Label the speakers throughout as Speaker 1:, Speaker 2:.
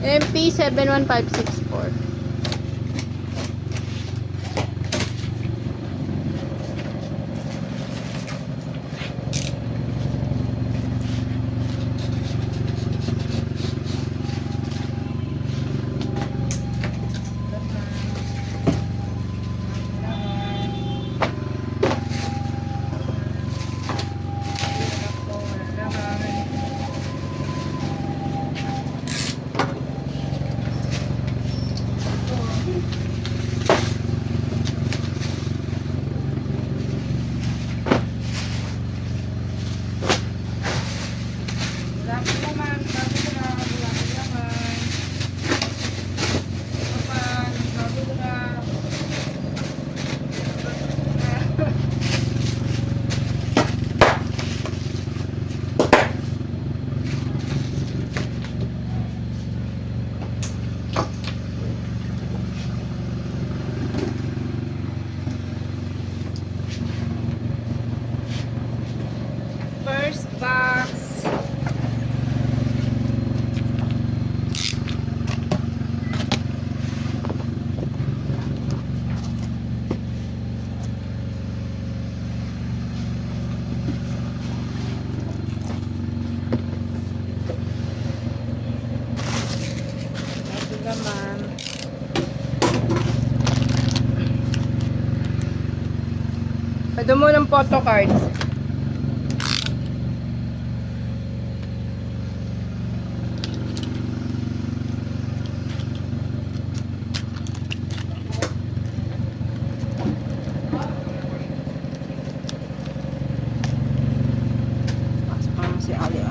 Speaker 1: MP71564. First box. Ito naman. Pwede mo ng photo cards. Si Ali.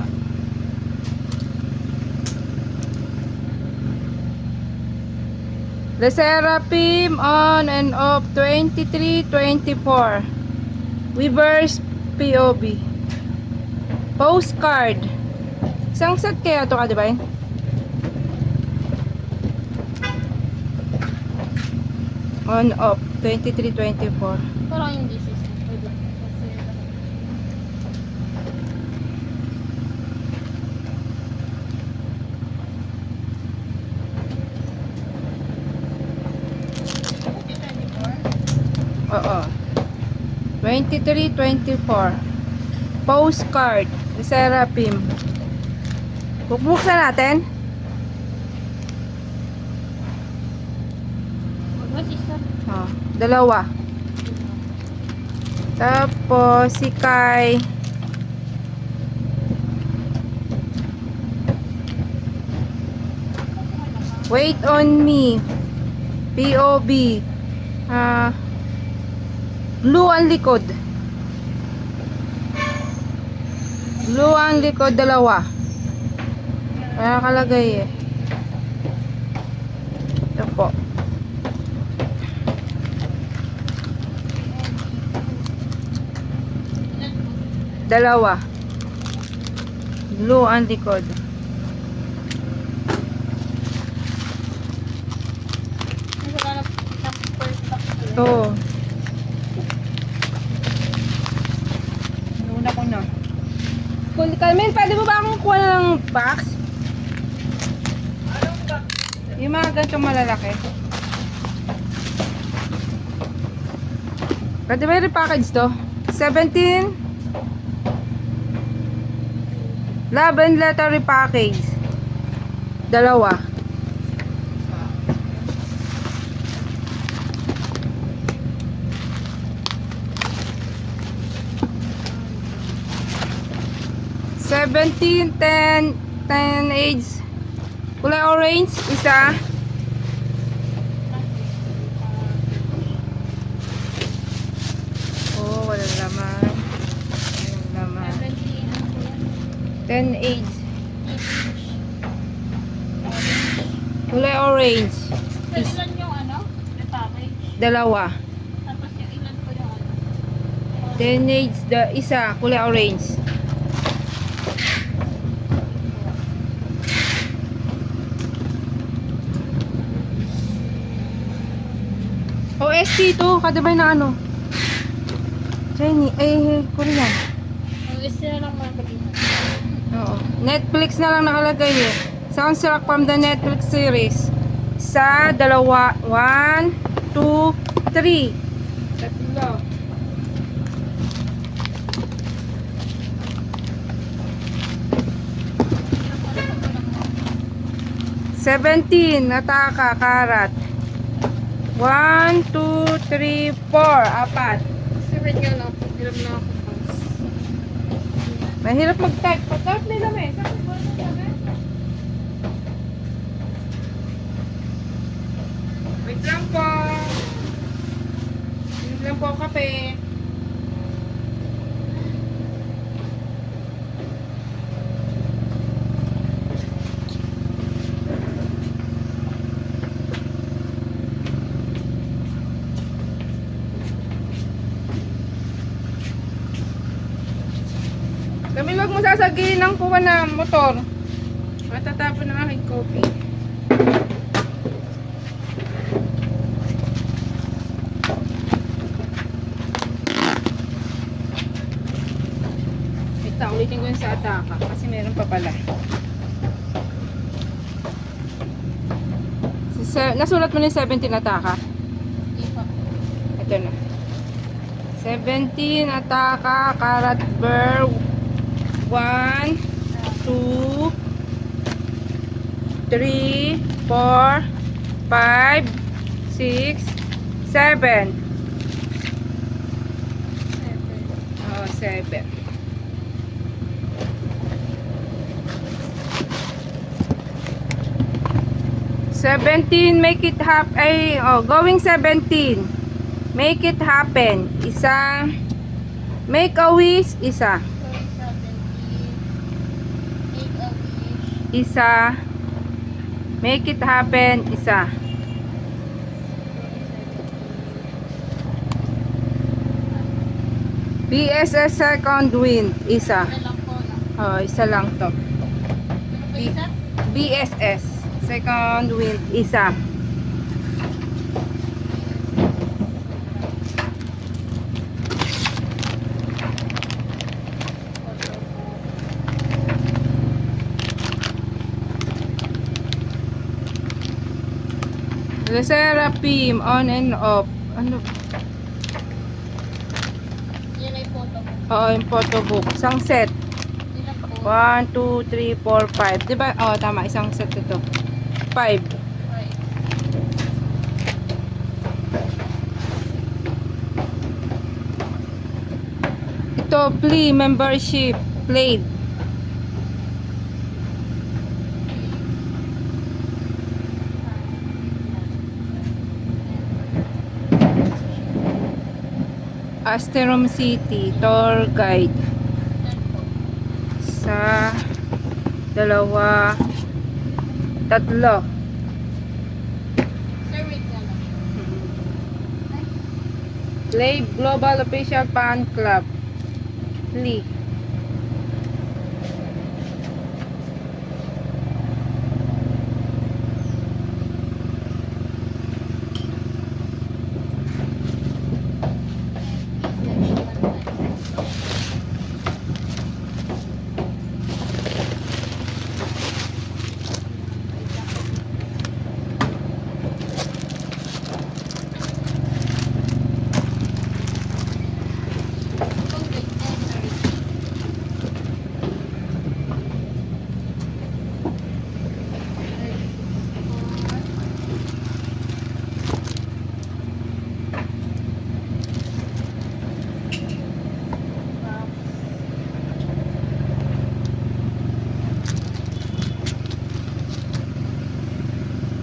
Speaker 1: The Seraphim on and off 23-24. Weavers POB. Postcard. Isang set kaya ito ka, diba? On off 23-24.
Speaker 2: Parang yung this is pwede.
Speaker 1: Oo. 23-24. Postcard. The Seraphim. Bukbuksan natin. Oh, dalawa. Tapos si Kai. Wait on me. POB. Blue ang likod. Blue ang likod, dalawa. Kaya nakalagay eh. Ito po. Dalawa. Blue ang likod. Oo. Una ko na. Carmen, pwede mo ba akong kuha ng box? Anong box? Yung mga ganitong malalaki. Pwede ba i-repackage to? 17 11 letter repackage. Dalawa. $17, 10 AIDS. Kulay orange, isa. Oh, wala naman. Wala naman. 10 AIDS. Kulay orange.
Speaker 2: Ilan yung ano? Repackage.
Speaker 1: Dalawa.
Speaker 2: Tapos yung ilan po yung ano?
Speaker 1: 10 AIDS, isa. Kulay orange. OST to, kadabay na ano. Chinese, Korean.
Speaker 2: Ang isa na lang mga kabina.
Speaker 1: Oo. Netflix na lang nakalagay eh. Soundtrack from the Netflix series. Isa, dalawa, 1, 2, 3. Tatlo. Seventeen, nataka, karat. 1, 2, 3, 4. Apat.
Speaker 2: Favorite nga lang. Hirap na ako.
Speaker 1: Mahirap mag-type. Pag-type nila may. Sabi ko, ano sabi? Wait lang po. Wait lang po kape. Kami wag mo sasagilin ng kuha na motor. Matatapon ng aking coffee. Ito, ulitin ko yun sa ataka kasi meron pa pala. Nasulat mo na yung 17 ataka?
Speaker 2: Hindi pa.
Speaker 1: Ito na. 17 ataka, karat burr. 1, 2, 3, 4, 5, 6, 7. Oh, 7. Make it happen. Ay, oh, going 17. Make it happen. Isa. Make a wish. Isa. Isa. Make it happen. Isa. BSS second wind. Isa.
Speaker 2: Ano lang po na.
Speaker 1: Oh, isa lang to.
Speaker 2: Ano ba isa?
Speaker 1: BSS second wind. Isa. Seraphim on and off. Ano?
Speaker 2: Yan ay photo ko.
Speaker 1: Oo, yung photo book. Isang set.
Speaker 2: Yun lang po.
Speaker 1: 1, 2, 3, 4, 5. Diba? Oo, tama. Isang set ito. 5.
Speaker 2: Right.
Speaker 1: Ito, plea, membership, played. Asterom City, tour guide.
Speaker 2: Yan po.
Speaker 1: Sa dalawa, tatlo.
Speaker 2: Sir, wait nga lang.
Speaker 1: Play Global Official Fan Club. Plea.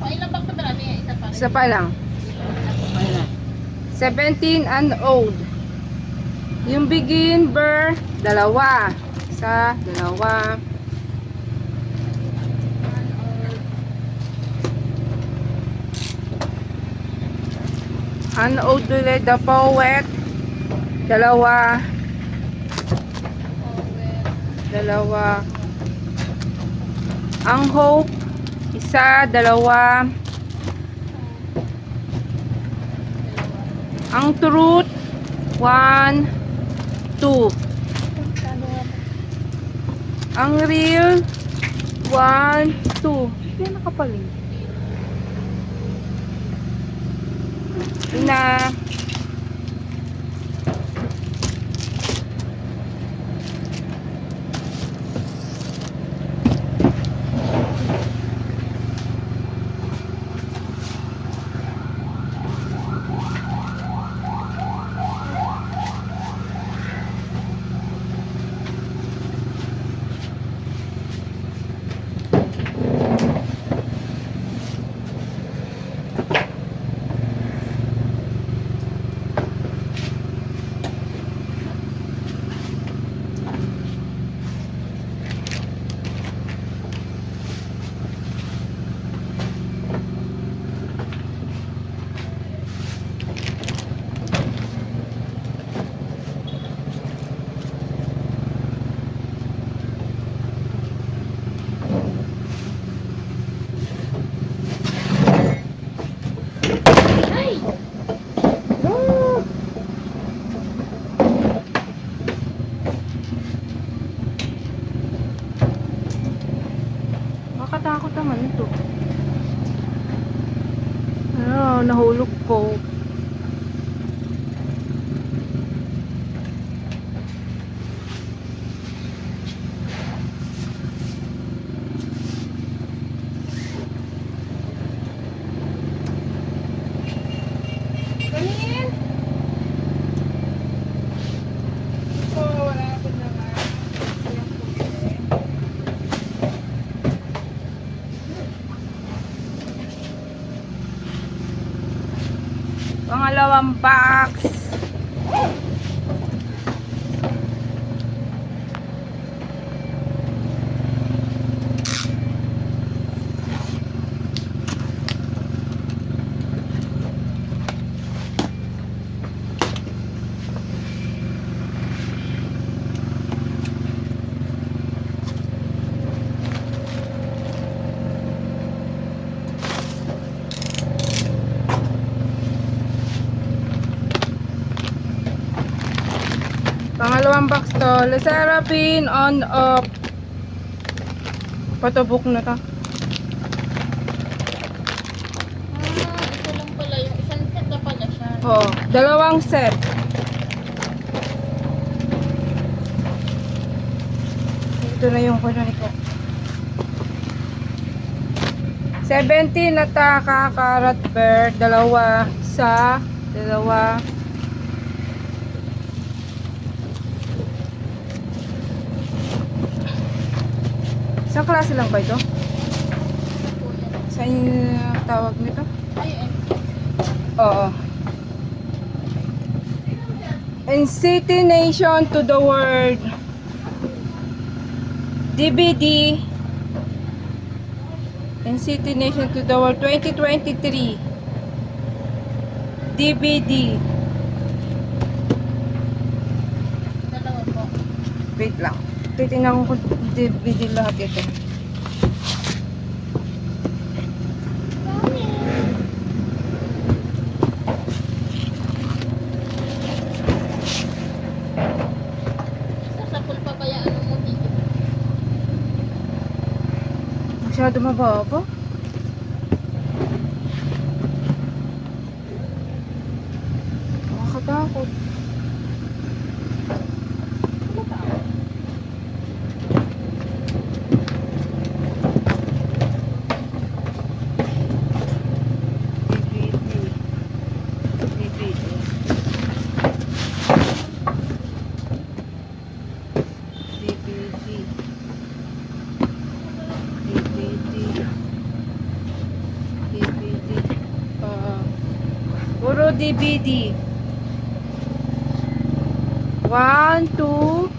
Speaker 2: Ilang box na ba natin? Isa pa rin.
Speaker 1: Isa pa lang. 17 and old. Yung begin, ber, dalawa. Isa, dalawa. Unowed ulit, the poet. Dalawa. Dalawa. Ang hope. Isa, dalawa. Ang truth. 1, 2. Ang real. 1, 2. makapal eh. Yun na.
Speaker 2: Ay!
Speaker 1: Makatakot naman ito. Ano, nahulog ko. Kanin! Ito, wala ako naman. Pangalawang box. Pangalawang box to. Lesarapin on off. Patubok na to.
Speaker 2: Ito lang pala. Yung isang set na pala siya.
Speaker 1: Oo, dalawang set. Ito na yung kunwari ko. 17 na karat per dalawa sa dalawa. Isang klase lang ba ito? Saan yung tawag nito?
Speaker 2: Ay,
Speaker 1: Oo. In City Nation to the World. DVD. In City Nation to the World 2023. DVD.
Speaker 2: dalawa po.
Speaker 1: Wait lang. Titingnan ko kung DVD lahat ito.
Speaker 2: Sasapul pa kaya ano mo dito?
Speaker 1: Masyado mababa. Nakakatakot. Puro DVD. 1, 2,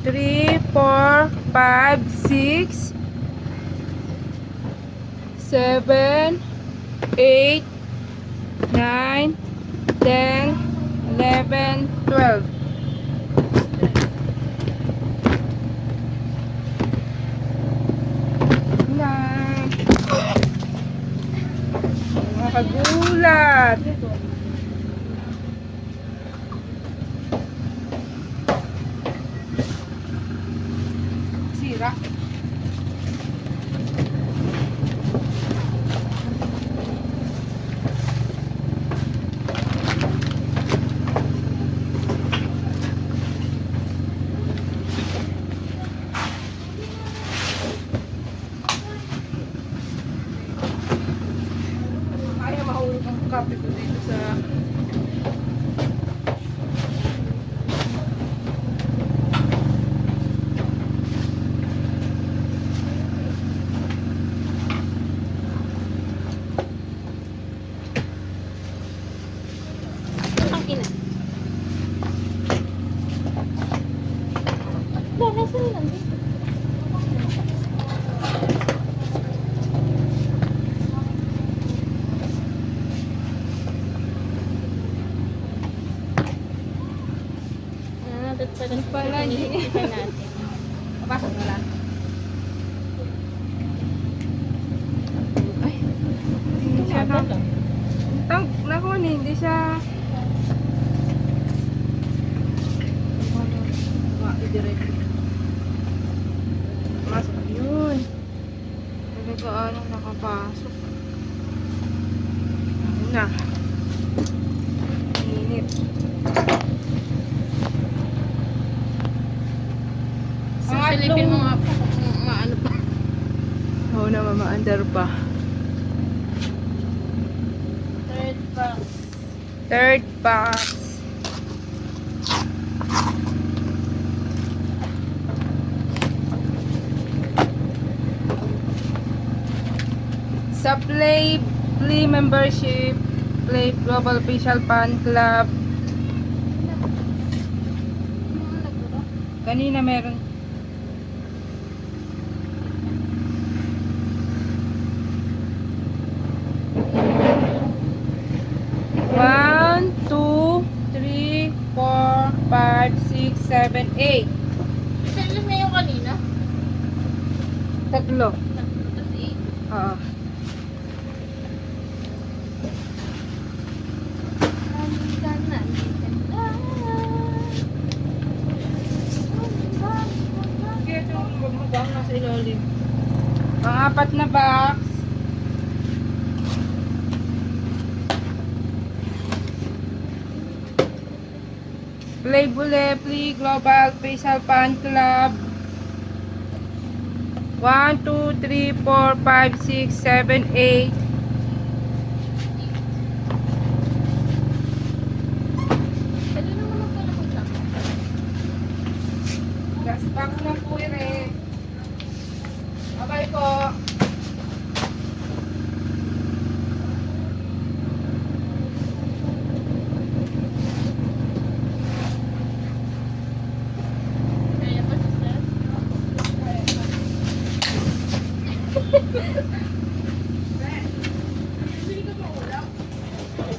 Speaker 1: 3, 4, 5, 6, 7, 8, 9, 10, 11, 12. Na. Makagulat. Sira. copy ko dito sa...
Speaker 2: Ang ina. Ba, nasa lang dito. Dagdagan
Speaker 1: Pala, hindi.
Speaker 2: natin.
Speaker 1: Papasok na lang. Ay, hindi siya na... Naku, hindi siya... Masok yun. Talaga ano, nakapasok. Ayun na. Init.
Speaker 2: Silipin mo nga po kung ano pa.
Speaker 1: Oo na, mama-under pa.
Speaker 2: Third box.
Speaker 1: Third box. Sa Play membership, Play Global Official Fan Club. Kanina meron. One, two, three, 4, 5, 6, 7, 8.
Speaker 2: Saan na yung kanina?
Speaker 1: Tatlo.
Speaker 2: Tapos 8.
Speaker 1: Oo. Nasa ilalim. Pang-apat na box. Play Bule, Play Global Official Fan Club. 1, 2, 3, 4, 5, 6, 7, 8.
Speaker 2: Pwede naman ako pala magsama.
Speaker 1: Last box na po yun eh. Bye po.
Speaker 2: Kaya ba sister?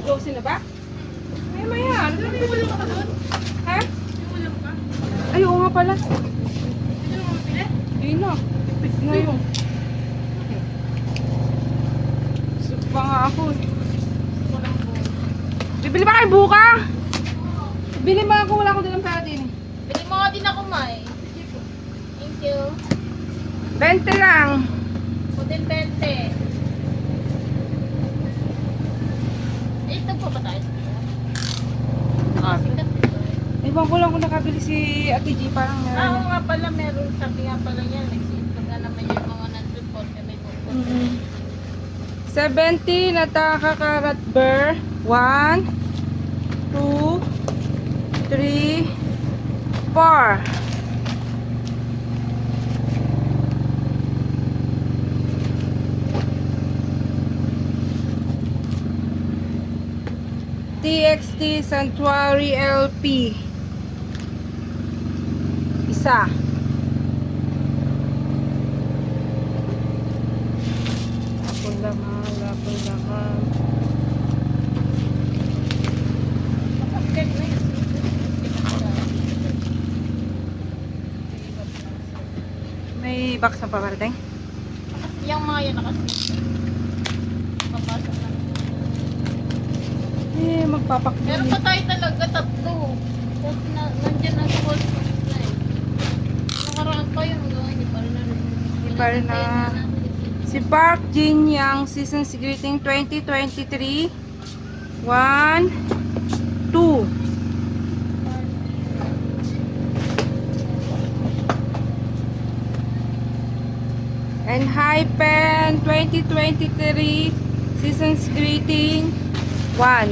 Speaker 1: Close na ba? Ay, maya. Nagulong ka doon? Ha?
Speaker 2: Nagulong ka?
Speaker 1: Ay, oo nga pala.
Speaker 2: Hindi mo mapili?
Speaker 1: Ayun na. Pit na yun. Sub pa nga ako.
Speaker 2: Walang po.
Speaker 1: Bibili ba kayo buka? Bili mo ako. Wala akong dalang pera din.
Speaker 2: Bili mo nga din ako, Mai. Thank you.
Speaker 1: 20 lang.
Speaker 2: Putin 20. Eh, tagpo ba tayo?
Speaker 1: Ah.
Speaker 2: Sikat.
Speaker 1: Ewan ko lang kung nakabili si Ate G. Parang
Speaker 2: Oo nga pala, meron. Sabi nga pala niya, nag-sipag na naman yung mga nag-report na may bukod.
Speaker 1: 70 na takakarat ber. 1, 2, 3, 4. TXT Sanctuary LP. Isa. Lapon laman, lapon laman.
Speaker 2: Masakit na yun.
Speaker 1: May box na paparating?
Speaker 2: Yung mga yun nakasip. Papasok lang.
Speaker 1: Magpapakbo.
Speaker 2: Meron pa tayo talaga, tatlo. Tapos nandyan ang cold spring na eh. Nakaraan pa yun, hanggang hindi pa rin na.
Speaker 1: Hindi pa rin na- Si Park Jin Yang Season's Greeting 2023. 1, 2. And Hypen 2023 Season's Greeting 1.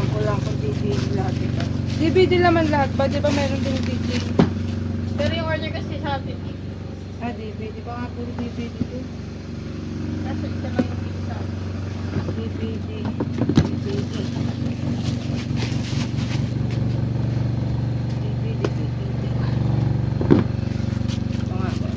Speaker 1: Kulang kung DVD lahat ito. DVD naman lahat ba? Di ba meron din DVD?
Speaker 2: Pero yung order kasi sa atin,
Speaker 1: Ah, DVD. Baka nga puro DVD to.
Speaker 2: nasa isa lang yung pizza.
Speaker 1: DVD. DVD. DVD. Ito nga ba?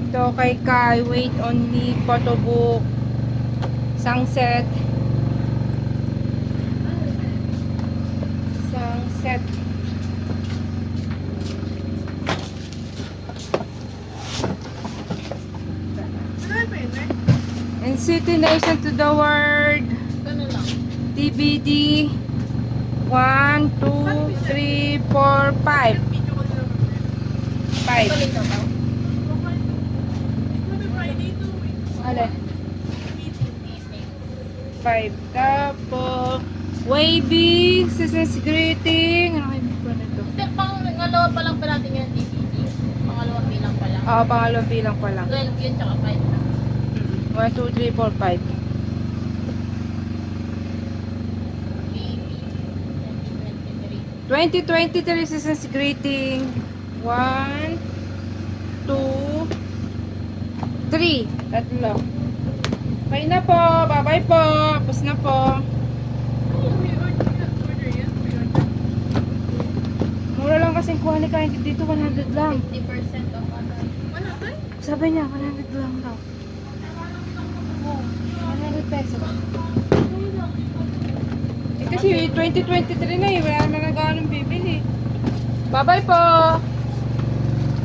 Speaker 1: Ito kay Kai, wait only, photobook, sunset. Sunset. And City Nation to the World,
Speaker 2: Gano'n lang.
Speaker 1: DVD, 1, 2, 3, 4, 5. 5.
Speaker 2: Balik ka ba?
Speaker 1: Alin? 5. Tapos, wavy, Season's greeting. Ano kayo ba nito?
Speaker 2: Kasi pangalawa pa lang pa natin yung DVD. Pangalawang bilang pa lang.
Speaker 1: Oo, pangalawang bilang pa lang.
Speaker 2: 12 yun, tsaka 5 na.
Speaker 1: 1, 2, 3, 4, 5.
Speaker 2: Baby,
Speaker 1: 2023
Speaker 2: 2023.
Speaker 1: Season's greeting. 1, 2, 3. Tatlo. Okay na po. Bye-bye po. Tapos na po. Mura lang kasing kuha ni Kain dito. 100 lang.
Speaker 2: 50% off ano.
Speaker 1: Sabi niya, 100 lang daw. 100 pesos. Eh kasi 2023 na eh. Wala naman nagawa ng bibili. Bye-bye po.